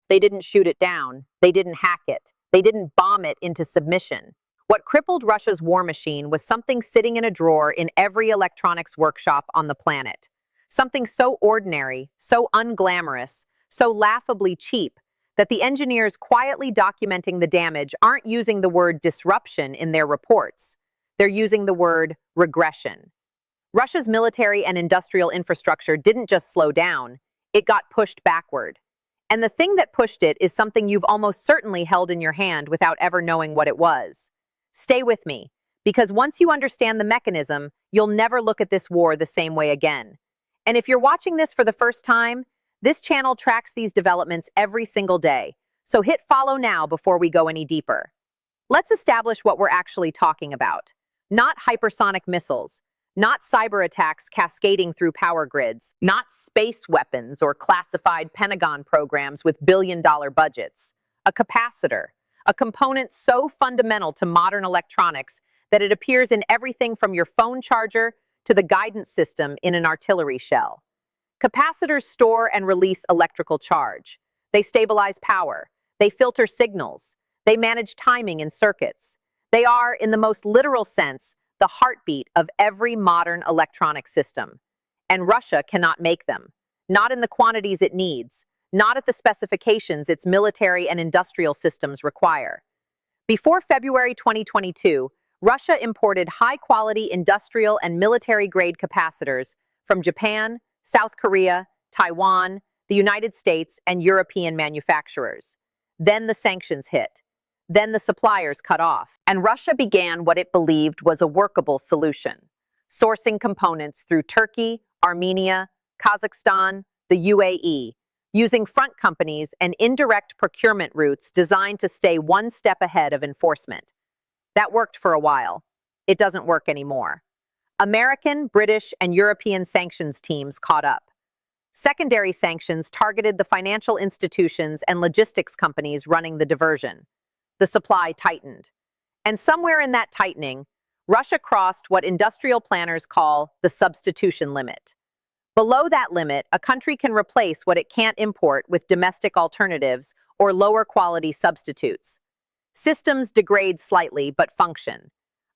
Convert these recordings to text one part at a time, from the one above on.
They didn't shoot it down. They didn't hack it. They didn't bomb it into submission. What crippled Russia's war machine was something sitting in a drawer in every electronics workshop on the planet. Something so ordinary, so unglamorous, so laughably cheap, that the engineers quietly documenting the damage aren't using the word disruption in their reports. They're using the word regression. Russia's military and industrial infrastructure didn't just slow down, it got pushed backward. And the thing that pushed it is something you've almost certainly held in your hand without ever knowing what it was. Stay with me, because once you understand the mechanism, you'll never look at this war the same way again. And if you're watching this for the first time, this channel tracks these developments every single day, so hit follow now before we go any deeper. Let's establish what we're actually talking about. Not hypersonic missiles, not cyber attacks cascading through power grids, not space weapons or classified Pentagon programs with billion-dollar budgets. A capacitor, a component so fundamental to modern electronics that it appears in everything from your phone charger to the guidance system in an artillery shell. Capacitors store and release electrical charge. They stabilize power. They filter signals. They manage timing in circuits. They are, in the most literal sense, the heartbeat of every modern electronic system. And Russia cannot make them. Not in the quantities it needs. Not at the specifications its military and industrial systems require. Before February 2022, Russia imported high-quality industrial and military-grade capacitors from Japan, South Korea, Taiwan, the United States, and European manufacturers. Then the sanctions hit. Then the suppliers cut off, and Russia began what it believed was a workable solution, sourcing components through Turkey, Armenia, Kazakhstan, the UAE, using front companies and indirect procurement routes designed to stay one step ahead of enforcement. That worked for a while. It doesn't work anymore. American, British, and European sanctions teams caught up. Secondary sanctions targeted the financial institutions and logistics companies running the diversion. The supply tightened. And somewhere in that tightening, Russia crossed what industrial planners call the substitution limit. Below that limit, a country can replace what it can't import with domestic alternatives or lower quality substitutes. Systems degrade slightly but function.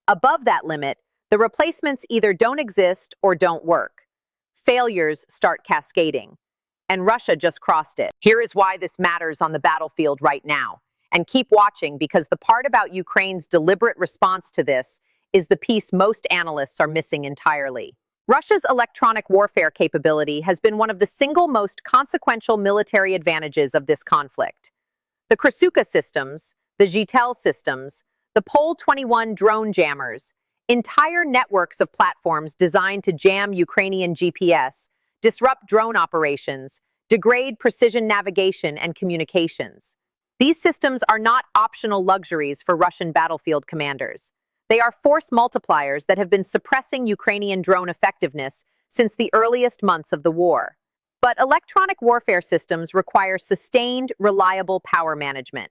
Above that limit, the replacements either don't exist or don't work. Failures start cascading. And Russia just crossed it. Here is why this matters on the battlefield right now. And keep watching, because the part about Ukraine's deliberate response to this is the piece most analysts are missing entirely. Russia's electronic warfare capability has been one of the single most consequential military advantages of this conflict. The Krasuka systems, the Zhitel systems, the Pol-21 drone jammers, entire networks of platforms designed to jam Ukrainian GPS, disrupt drone operations, degrade precision navigation and communications. These systems are not optional luxuries for Russian battlefield commanders. They are force multipliers that have been suppressing Ukrainian drone effectiveness since the earliest months of the war. But electronic warfare systems require sustained, reliable power management.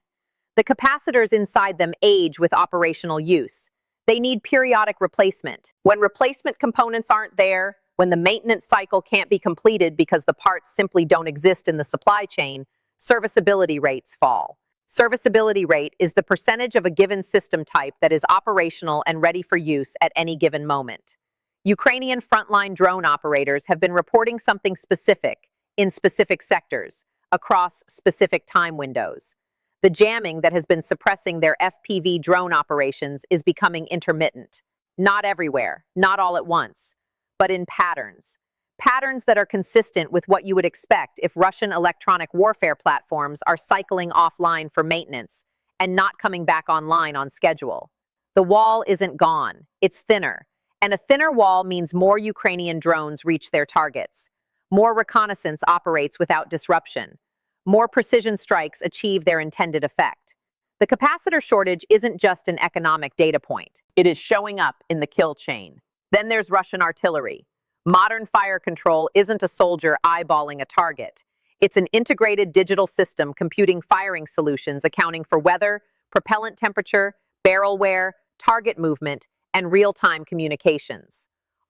The capacitors inside them age with operational use. They need periodic replacement. When replacement components aren't there, when the maintenance cycle can't be completed because the parts simply don't exist in the supply chain, serviceability rates fall. Serviceability rate is the percentage of a given system type that is operational and ready for use at any given moment. Ukrainian frontline drone operators have been reporting something specific in specific sectors, across specific time windows. The jamming that has been suppressing their FPV drone operations is becoming intermittent. Not everywhere, not all at once, but in patterns. Patterns that are consistent with what you would expect if Russian electronic warfare platforms are cycling offline for maintenance and not coming back online on schedule. The wall isn't gone, it's thinner. And a thinner wall means more Ukrainian drones reach their targets. More reconnaissance operates without disruption. More precision strikes achieve their intended effect. The capacitor shortage isn't just an economic data point. It is showing up in the kill chain. Then there's Russian artillery. Modern fire control isn't a soldier eyeballing a target. It's an integrated digital system computing firing solutions accounting for weather, propellant temperature, barrel wear, target movement, and real-time communications.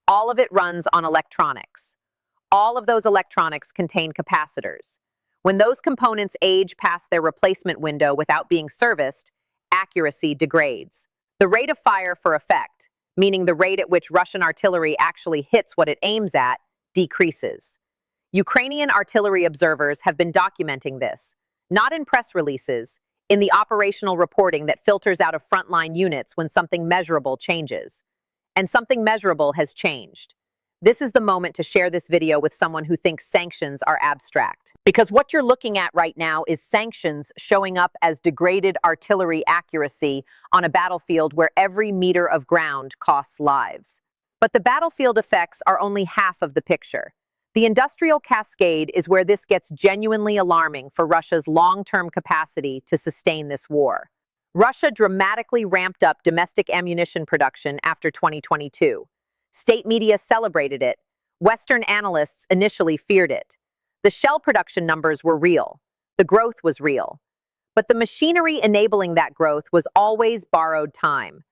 All of it runs on electronics. All of those electronics contain capacitors. When those components age past their replacement window without being serviced, accuracy degrades. The rate of fire for effect, meaning the rate at which Russian artillery actually hits what it aims at, decreases. Ukrainian artillery observers have been documenting this, not in press releases, in the operational reporting that filters out of frontline units when something measurable changes. And something measurable has changed. This is the moment to share this video with someone who thinks sanctions are abstract. Because what you're looking at right now is sanctions showing up as degraded artillery accuracy on a battlefield where every meter of ground costs lives. But the battlefield effects are only half of the picture. The industrial cascade is where this gets genuinely alarming for Russia's long-term capacity to sustain this war. Russia dramatically ramped up domestic ammunition production after 2022. State media celebrated it. Western analysts initially feared it. The shell production numbers were real. The growth was real. But the machinery enabling that growth was always borrowed time.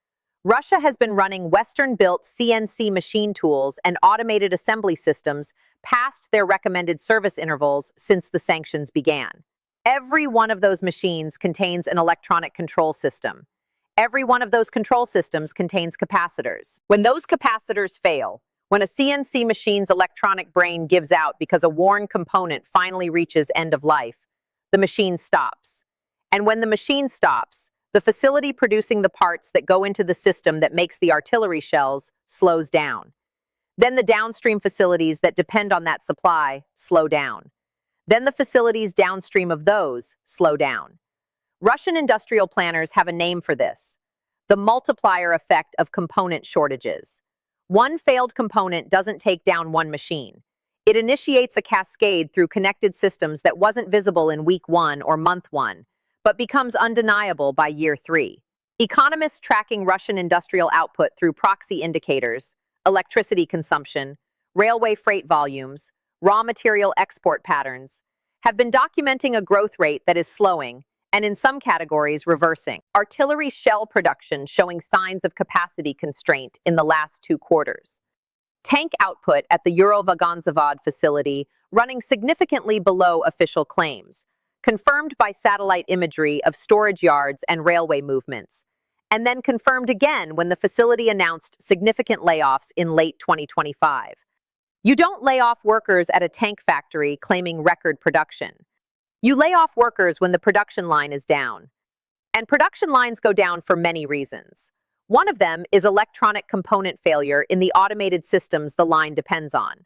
Russia has been running Western-built CNC machine tools and automated assembly systems past their recommended service intervals since the sanctions began. Every one of those machines contains an electronic control system. Every one of those control systems contains capacitors. When those capacitors fail, when a CNC machine's electronic brain gives out because a worn component finally reaches end of life, the machine stops. And when the machine stops, the facility producing the parts that go into the system that makes the artillery shells slows down. Then the downstream facilities that depend on that supply slow down. Then the facilities downstream of those slow down. Russian industrial planners have a name for this: the multiplier effect of component shortages. One failed component doesn't take down one machine. It initiates a cascade through connected systems that wasn't visible in week 1 or month 1, but becomes undeniable by year 3. Economists tracking Russian industrial output through proxy indicators, electricity consumption, railway freight volumes, raw material export patterns, have been documenting a growth rate that is slowing, and in some categories reversing. Artillery shell production showing signs of capacity constraint in the last 2 quarters. Tank output at the Eurovagonzavod facility running significantly below official claims, confirmed by satellite imagery of storage yards and railway movements, and then confirmed again when the facility announced significant layoffs in late 2025. You don't lay off workers at a tank factory claiming record production. You lay off workers when the production line is down. And production lines go down for many reasons. One of them is electronic component failure in the automated systems the line depends on.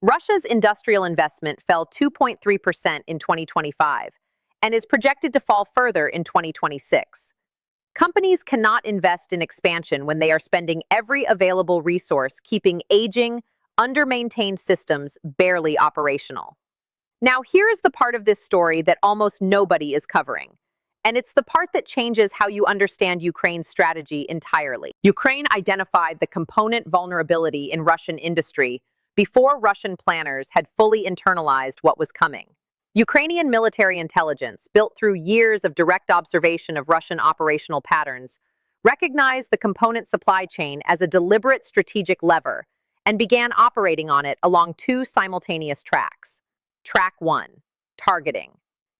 Russia's industrial investment fell 2.3% in 2025 and is projected to fall further in 2026. Companies cannot invest in expansion when they are spending every available resource keeping aging, under-maintained systems barely operational. Now, here is the part of this story that almost nobody is covering. And it's the part that changes how you understand Ukraine's strategy entirely. Ukraine identified the component vulnerability in Russian industry before Russian planners had fully internalized what was coming. Ukrainian military intelligence, built through years of direct observation of Russian operational patterns, recognized the component supply chain as a deliberate strategic lever and began operating on it along 2 simultaneous tracks. Track 1. Targeting.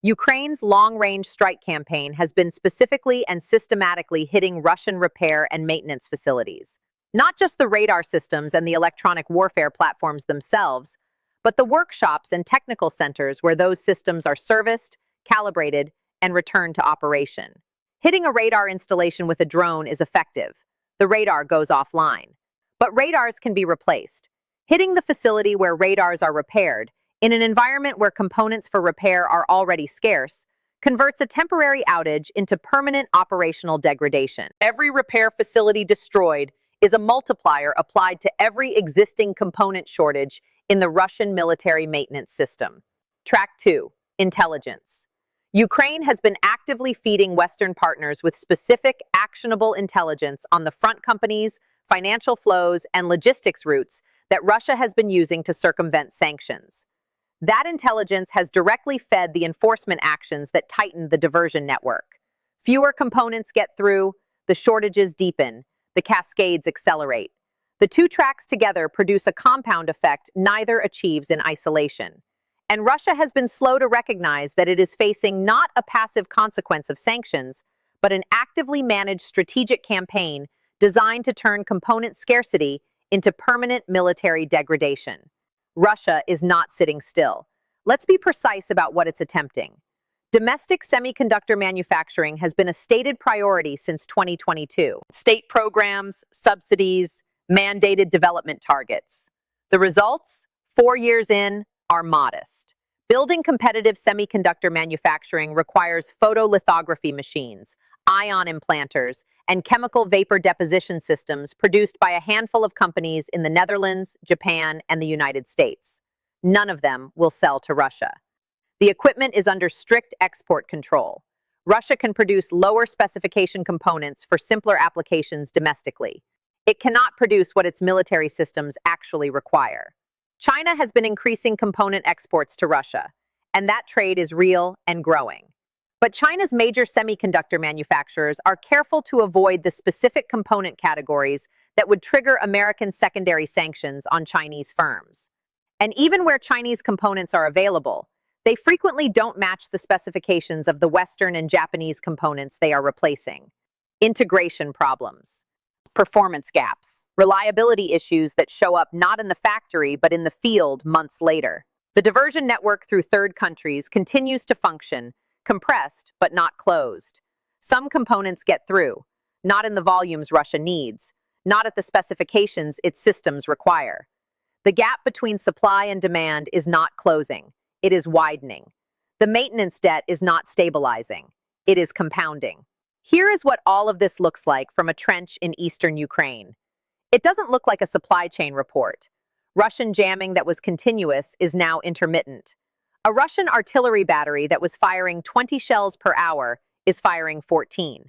Ukraine's long-range strike campaign has been specifically and systematically hitting Russian repair and maintenance facilities. Not just the radar systems and the electronic warfare platforms themselves, but the workshops and technical centers where those systems are serviced, calibrated, and returned to operation. Hitting a radar installation with a drone is effective. The radar goes offline. But radars can be replaced. Hitting the facility where radars are repaired, in an environment where components for repair are already scarce, converts a temporary outage into permanent operational degradation. Every repair facility destroyed is a multiplier applied to every existing component shortage in the Russian military maintenance system. Track 2. Intelligence. Ukraine has been actively feeding Western partners with specific, actionable intelligence on the front companies, financial flows, and logistics routes that Russia has been using to circumvent sanctions. That intelligence has directly fed the enforcement actions that tighten the diversion network. Fewer components get through, the shortages deepen, the cascades accelerate. The 2 tracks together produce a compound effect neither achieves in isolation. And Russia has been slow to recognize that it is facing not a passive consequence of sanctions, but an actively managed strategic campaign designed to turn component scarcity into permanent military degradation. Russia is not sitting still. Let's be precise about what it's attempting. Domestic semiconductor manufacturing has been a stated priority since 2022. State programs, subsidies, mandated development targets. The results, 4 years in, are modest. Building competitive semiconductor manufacturing requires photolithography machines, ion implanters, and chemical vapor deposition systems produced by a handful of companies in the Netherlands, Japan, and the United States. None of them will sell to Russia. The equipment is under strict export control. Russia can produce lower specification components for simpler applications domestically. It cannot produce what its military systems actually require. China has been increasing component exports to Russia, and that trade is real and growing. But China's major semiconductor manufacturers are careful to avoid the specific component categories that would trigger American secondary sanctions on Chinese firms. And even where Chinese components are available, they frequently don't match the specifications of the Western and Japanese components they are replacing. Integration problems, performance gaps, reliability issues that show up not in the factory but in the field months later. The diversion network through third countries continues to function, compressed but not closed. Some components get through, not in the volumes Russia needs, not at the specifications its systems require. The gap between supply and demand is not closing. It is widening. The maintenance debt is not stabilizing. It is compounding. Here is what all of this looks like from a trench in eastern Ukraine. It doesn't look like a supply chain report. Russian jamming that was continuous is now intermittent. A Russian artillery battery that was firing 20 shells per hour is firing 14.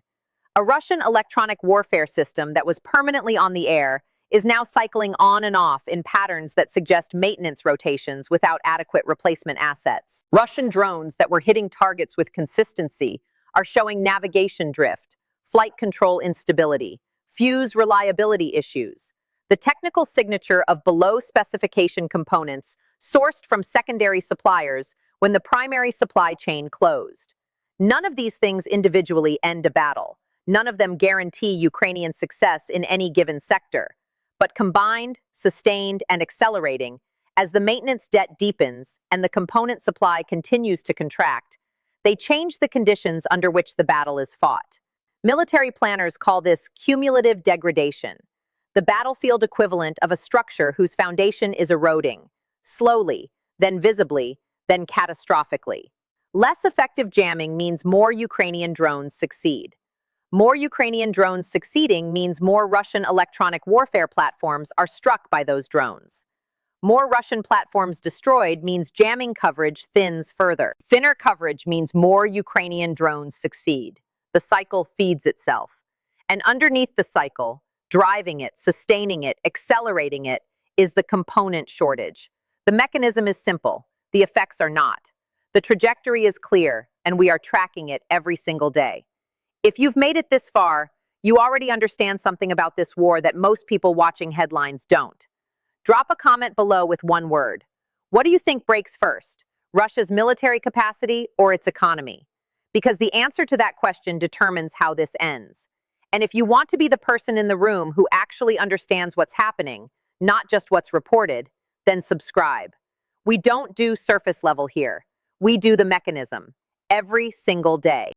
A Russian electronic warfare system that was permanently on the air is now cycling on and off in patterns that suggest maintenance rotations without adequate replacement assets. Russian drones that were hitting targets with consistency are showing navigation drift, flight control instability, fuse reliability issues. The technical signature of below-specification components sourced from secondary suppliers when the primary supply chain closed. None of these things individually end a battle. None of them guarantee Ukrainian success in any given sector. But combined, sustained, and accelerating, as the maintenance debt deepens and the component supply continues to contract, they change the conditions under which the battle is fought. Military planners call this cumulative degradation, the battlefield equivalent of a structure whose foundation is eroding, slowly, then visibly, then catastrophically. Less effective jamming means more Ukrainian drones succeed. More Ukrainian drones succeeding means more Russian electronic warfare platforms are struck by those drones. More Russian platforms destroyed means jamming coverage thins further. Thinner coverage means more Ukrainian drones succeed. The cycle feeds itself. And underneath the cycle, driving it, sustaining it, accelerating it, is the component shortage. The mechanism is simple. The effects are not. The trajectory is clear, and we are tracking it every single day. If you've made it this far, you already understand something about this war that most people watching headlines don't. Drop a comment below with one word. What do you think breaks first? Russia's military capacity or its economy? Because the answer to that question determines how this ends. And if you want to be the person in the room who actually understands what's happening, not just what's reported, then subscribe. We don't do surface level here. We do the mechanism every single day.